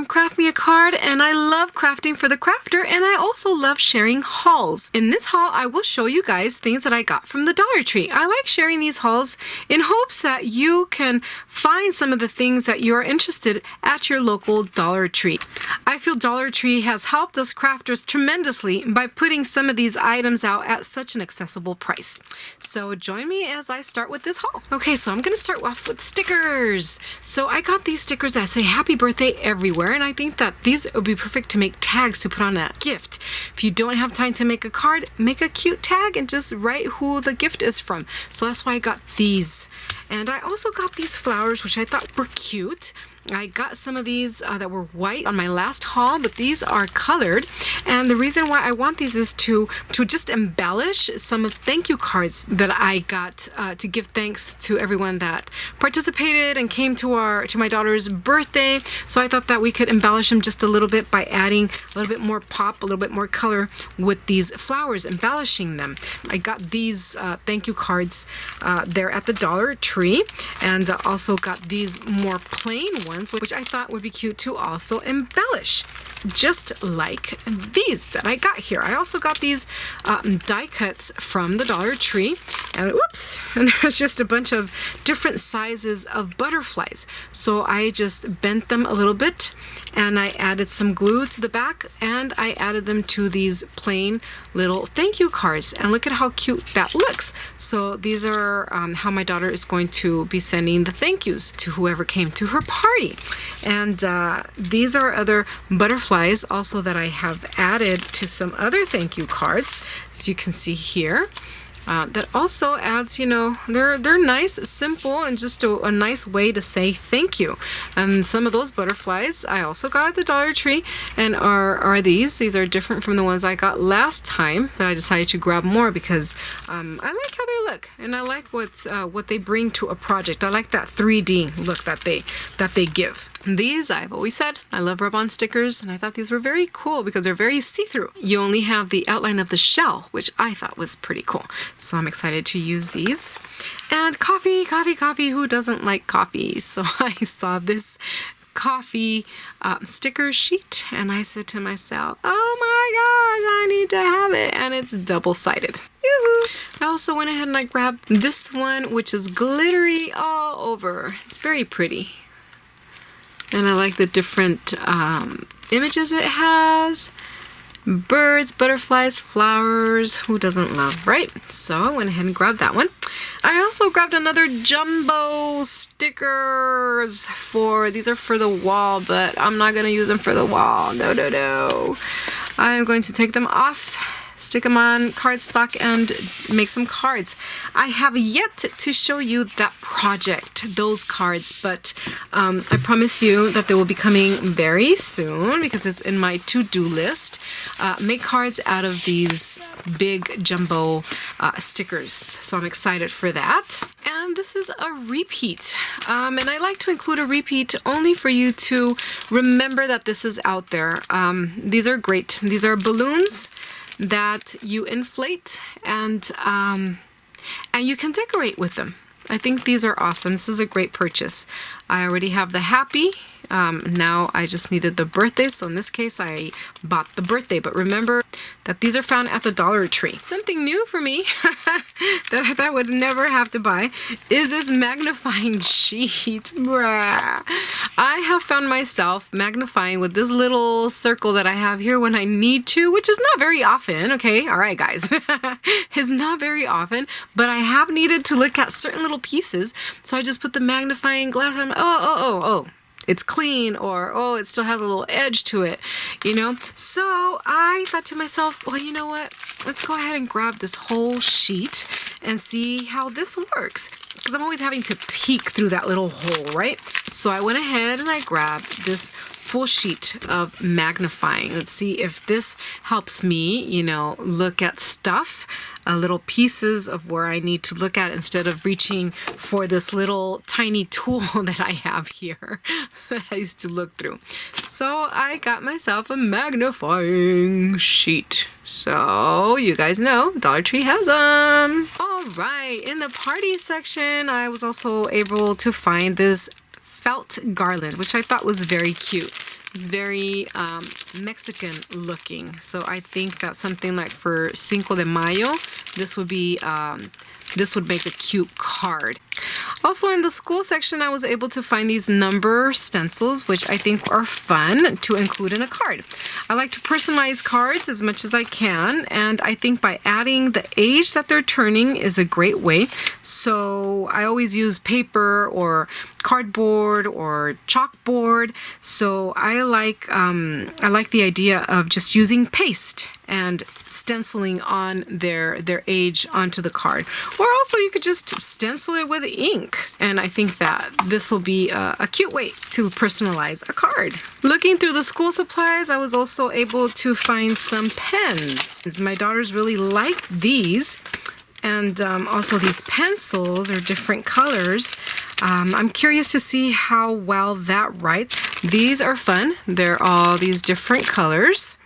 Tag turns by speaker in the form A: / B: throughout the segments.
A: from Craft Me a Card, and I love crafting for the crafter, and I also love sharing hauls. In this haul, I will show you guys things that I got from the Dollar Tree. I like sharing these hauls in hopes that you can find some of the things that you are interested at your local Dollar Tree. I feel Dollar Tree has helped us crafters tremendously by putting some of these items out at such an accessible price. So join me as I start with this haul. Okay, so I'm going to start off with stickers. So I got these stickers that say happy birthday everywhere, and I think that these would be perfect to make tags to put on a gift. If you don't have time to make a card, make a cute tag and just write who the gift is from. So that's why I got these. And I also got these flowers, which I thought were cute. I got some of these that were white on my last haul, but these are colored. And the reason why I want these is to just embellish some of thank you cards that I got to give thanks to everyone that participated and came to my daughter's birthday. So I thought that we could embellish them just a little bit by adding a little bit more pop, a little bit more color with these flowers, embellishing them. I got these thank you cards there at the Dollar Tree, and also got these more plain ones, which I thought would be cute to also embellish, just like these that I got here. I also got these die cuts from the Dollar Tree, and whoops, and there's just a bunch of different sizes of butterflies. So I just bent them a little bit, and I added some glue to the back, and I added them to these plain little thank you cards, and look at how cute that looks. So these are how my daughter is going to be sending the thank yous to whoever came to her party. And these are other butterflies also that I have added to some other thank you cards, as you can see here. That also adds, you know, they're nice, simple, and just a nice way to say thank you. And some of those butterflies I also got at the Dollar Tree, and are these. These are different from the ones I got last time, but I decided to grab more because I like how they look, and I like what they bring to a project. I like that 3D look that they give. These, I've always said, I love rub-on stickers, and I thought these were very cool because they're very see-through. You only have the outline of the shell, which I thought was pretty cool. So I'm excited to use these. And coffee. Who doesn't like coffee? So I saw this coffee sticker sheet, and I said to myself, oh my gosh, I need to have it, and it's double-sided. Yoo-hoo. I also went ahead and I grabbed this one, which is glittery all over. It's very pretty. And I like the different images it has. Birds, butterflies, flowers. Who doesn't love, right? So I went ahead and grabbed that one. I also grabbed another jumbo stickers these are for the wall, but I'm not going to use them for the wall. No. I'm going to take them off, stick them on cardstock, and make some cards. I have yet to show you that project, those cards, but I promise you that they will be coming very soon because it's in my to-do list. Make cards out of these big jumbo stickers, so I'm excited for that. And this is a repeat, and I like to include a repeat only for you to remember that this is out there. These are great. These are balloons that you inflate, and you can decorate with them. I think these are awesome. This is a great purchase. I already have the happy. Now I just needed the birthday, so in this case I bought the birthday. But remember that these are found at the Dollar Tree. Something new for me that I thought I would never have to buy is this magnifying sheet. I have found myself magnifying with this little circle that I have here when I need to, which is not very often. Okay, all right, guys. It's not very often, but I have needed to look at certain little pieces, so I just put the magnifying glass on. Oh, it's clean, or oh, it still has a little edge to it, you know? So I thought to myself, well, you know what? Let's go ahead and grab this whole sheet and see how this works, because I'm always having to peek through that little hole, right? So I went ahead and I grabbed this full sheet of magnifying. Let's see if this helps me, you know, look at stuff, little pieces of where I need to look at instead of reaching for this little tiny tool that I have here that I used to look through. So I got myself a magnifying sheet. So you guys know Dollar Tree has them. All right, in the party section, I was also able to find this felt garland, which I thought was very cute. It's very Mexican looking. So I think that something like for Cinco de Mayo, this would be this would make a cute card. Also in the school section, I was able to find these number stencils, which I think are fun to include in a card. I like to personalize cards as much as I can, and I think by adding the age that they're turning is a great way. So I always use paper or cardboard or chalkboard. So I like the idea of just using paste and stenciling on their age onto the card. Or also you could just stencil it with ink. And I think that this will be a cute way to personalize a card. Looking through the school supplies, I was also able to find some pens. My daughters really like these. And also these pencils are different colors. I'm curious to see how well that writes. These are fun. They're all these different colors.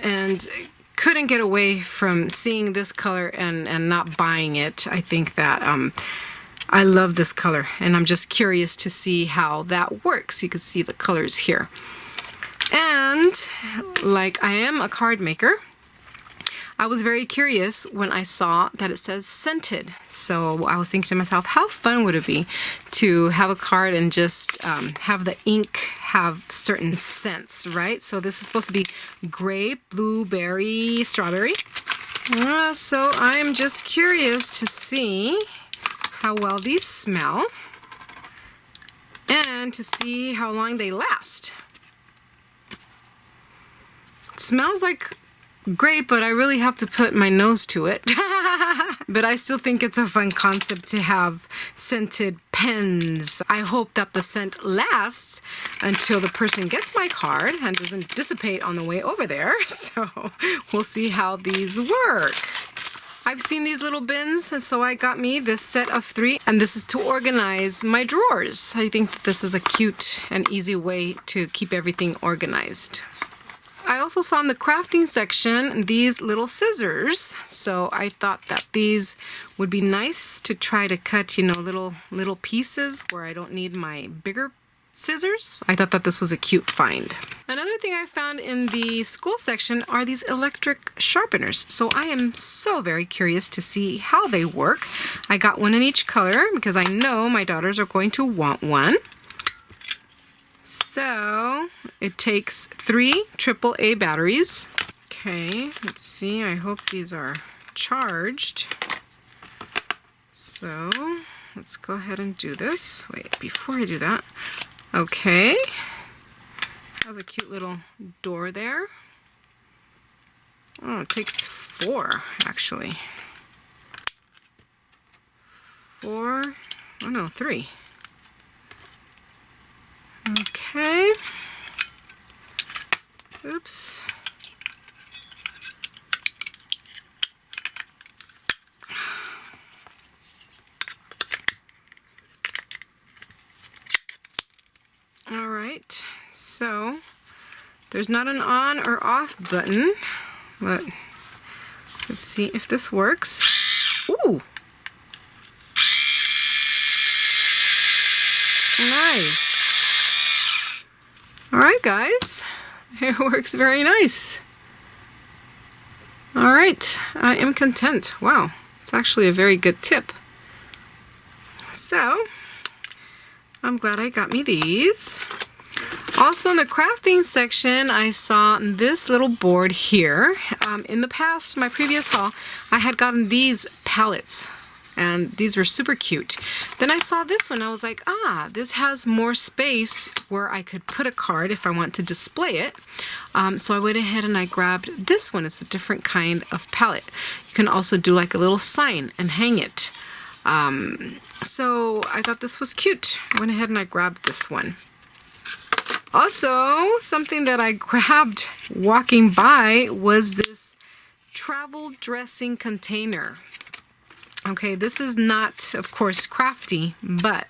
A: And couldn't get away from seeing this color and not buying it. I think that I love this color, and I'm just curious to see how that works. You can see the colors here. And like I am a card maker, I was very curious when I saw that it says scented. So I was thinking to myself, how fun would it be to have a card and just have the ink have certain scents, right? So this is supposed to be grape, blueberry, strawberry. So I'm just curious to see how well these smell and to see how long they last. It smells like grape, but I really have to put my nose to it. But I still think it's a fun concept to have scented pens. I hope that the scent lasts until the person gets my card and doesn't dissipate on the way over there. So we'll see how these work. I've seen these little bins, and so I got me this set of 3, and this is to organize my drawers. I think that this is a cute and easy way to keep everything organized. I also saw in the crafting section these little scissors, so I thought that these would be nice to try to cut, you know, little pieces where I don't need my bigger scissors. I thought that this was a cute find. Another thing I found in the school section are these electric sharpeners, so I am so very curious to see how they work. I got one in each color because I know my daughters are going to want one. So it takes 3 AAA batteries. Okay, let's see. I hope these are charged. So let's go ahead and do this. Wait, before I do that. Okay. Has a cute little door there. Oh, it takes 4 actually. 4. Oh no, 3. Okay. Oops. All right. So there's not an on or off button, but let's see if this works. Ooh. Nice. Alright guys, it works very nice. Alright, I am content. Wow, it's actually a very good tip. So, I'm glad I got me these. Also in the crafting section, I saw this little board here. In the past, my previous haul, I had gotten these palettes. And these were super cute. Then I saw this one. I was like, this has more space where I could put a card if I want to display it. So I went ahead and I grabbed this one. It's a different kind of palette. You can also do like a little sign and hang it. So I thought this was cute. I went ahead and I grabbed this one. Also, something that I grabbed walking by was this travel dressing container. Okay, this is not, of course, crafty, but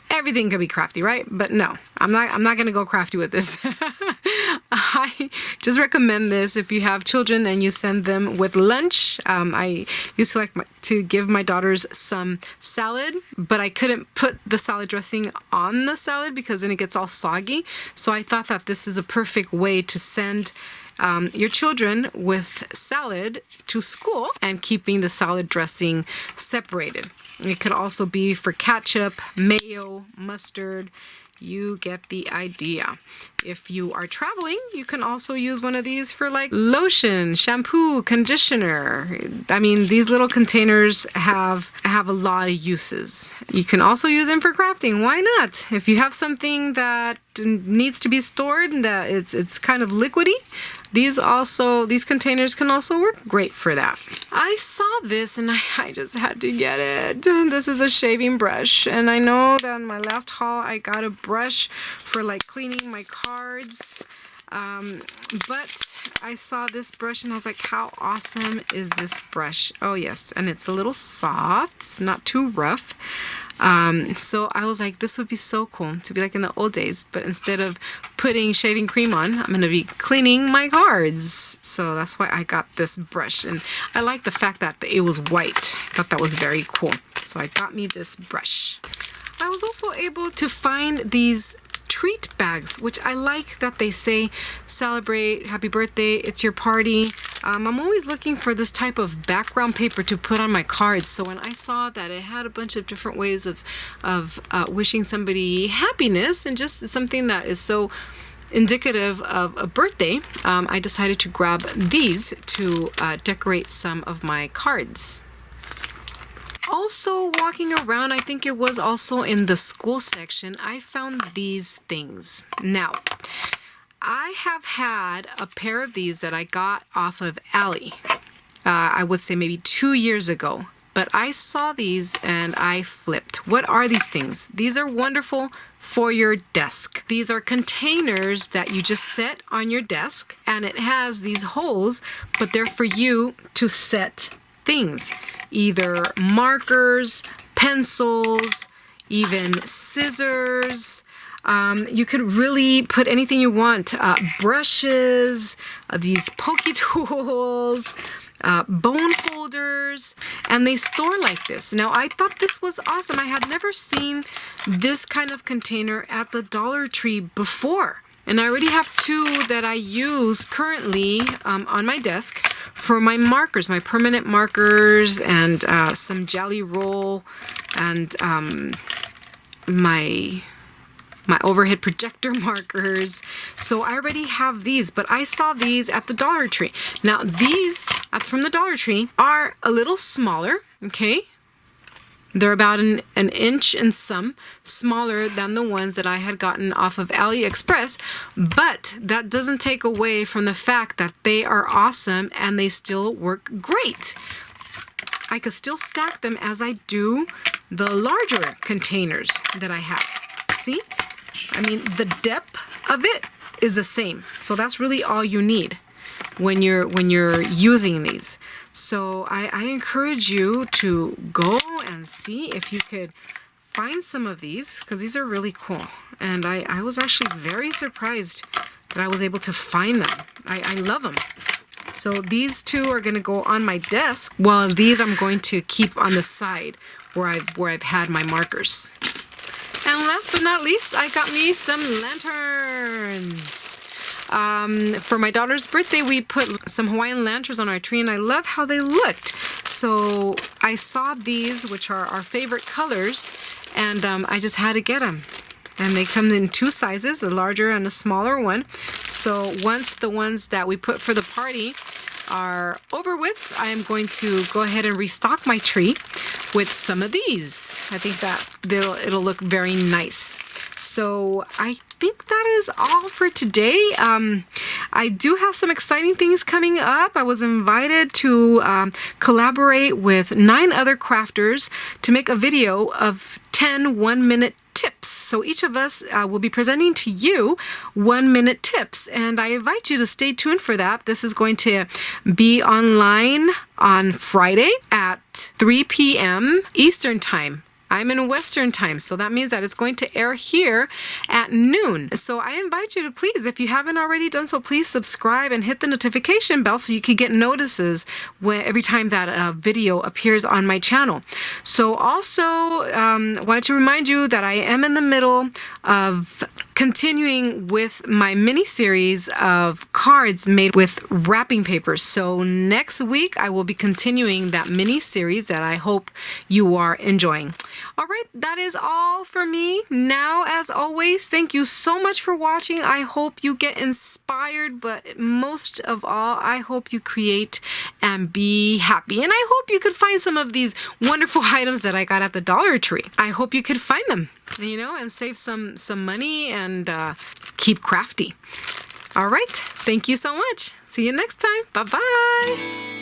A: everything can be crafty, right? But no, I'm not gonna go crafty with this. I just recommend this if you have children and you send them with lunch. I used to to give my daughters some salad, but I couldn't put the salad dressing on the salad because then it gets all soggy. So I thought that this is a perfect way to send your children with salad to school and keeping the salad dressing separated. It could also be for ketchup, mayo, mustard. You get the idea. If you are traveling, you can also use one of these for like lotion, shampoo, conditioner. I mean, these little containers have a lot of uses. You can also use them for crafting. Why not? If you have something that needs to be stored and that it's kind of liquidy, these containers can also work great for that. I saw this and I just had to get it. This is a shaving brush, and I know that in my last haul I got a brush for like cleaning my cards. But I saw this brush and I was like, how awesome is this brush? Oh yes, and it's a little soft, it's not too rough. So I was like, this would be so cool to be like in the old days, but instead of putting shaving cream on, I'm going to be cleaning my cards. So that's why I got this brush, and I like the fact that it was white. I thought that was very cool. So I got me this brush. I was also able to find these treat bags, which I like that they say celebrate, happy birthday, it's your party. I'm always looking for this type of background paper to put on my cards. So when I saw that it had a bunch of different ways of wishing somebody happiness and just something that is so indicative of a birthday, I decided to grab these to decorate some of my cards. Also walking around, I think it was also in the school section, I found these things. Now, I have had a pair of these that I got off of Ally. I would say maybe 2 years ago. But I saw these and I flipped. What are these things? These are wonderful for your desk. These are containers that you just set on your desk, and it has these holes, but they're for you to set things. Either markers, pencils, even scissors. You could really put anything you want. Brushes, these pokey tools, bone folders, and they store like this. Now, I thought this was awesome. I had never seen this kind of container at the Dollar Tree before. And I already have two that I use currently on my desk for my markers, my permanent markers, and some Jelly Roll, and my overhead projector markers. So I already have these, but I saw these at the Dollar Tree. Now these from the Dollar Tree are a little smaller, okay? They're about an inch and some smaller than the ones that I had gotten off of AliExpress, but that doesn't take away from the fact that they are awesome and they still work great. I could still stack them as I do the larger containers that I have. See? I mean, the depth of it is the same. So that's really all you need when you're using these. So I encourage you to go and see if you could find some of these, because these are really cool. And I was actually very surprised that I was able to find them. I love them. So these two are going to go on my desk, while these I'm going to keep on the side where I've had my markers. And last but not least, I got me some lanterns. For my daughter's birthday, we put some Hawaiian lanterns on our tree, and I love how they looked. So I saw these, which are our favorite colors, and I just had to get them. And they come in two sizes, a larger and a smaller one. So once the ones that we put for the party are over with, I am going to go ahead and restock my tree with some of these. I think that it'll look very nice. So I think that is all for today. I do have some exciting things coming up. I was invited to collaborate with 9 other crafters to make a video of 10 one-minute tips. So each of us will be presenting to you 1-minute tips, and I invite you to stay tuned for that. This is going to be online on Friday at 3 p.m. Eastern Time. I'm in Western time, so that means that it's going to air here at noon. So I invite you to please, if you haven't already done so, please subscribe and hit the notification bell so you can get notices every time that video appears on my channel. So also, wanted to remind you that I am in the middle of continuing with my mini series of cards made with wrapping paper. So next week I will be continuing that mini series that I hope you are enjoying. All right, that is all for me. Now, as always, thank you so much for watching. I hope you get inspired, but most of all, I hope you create and be happy. And I hope you could find some of these wonderful items that I got at the Dollar Tree. I hope you could find them, you know, and save some money and keep crafty. All right, thank you so much. See you next time. Bye-bye.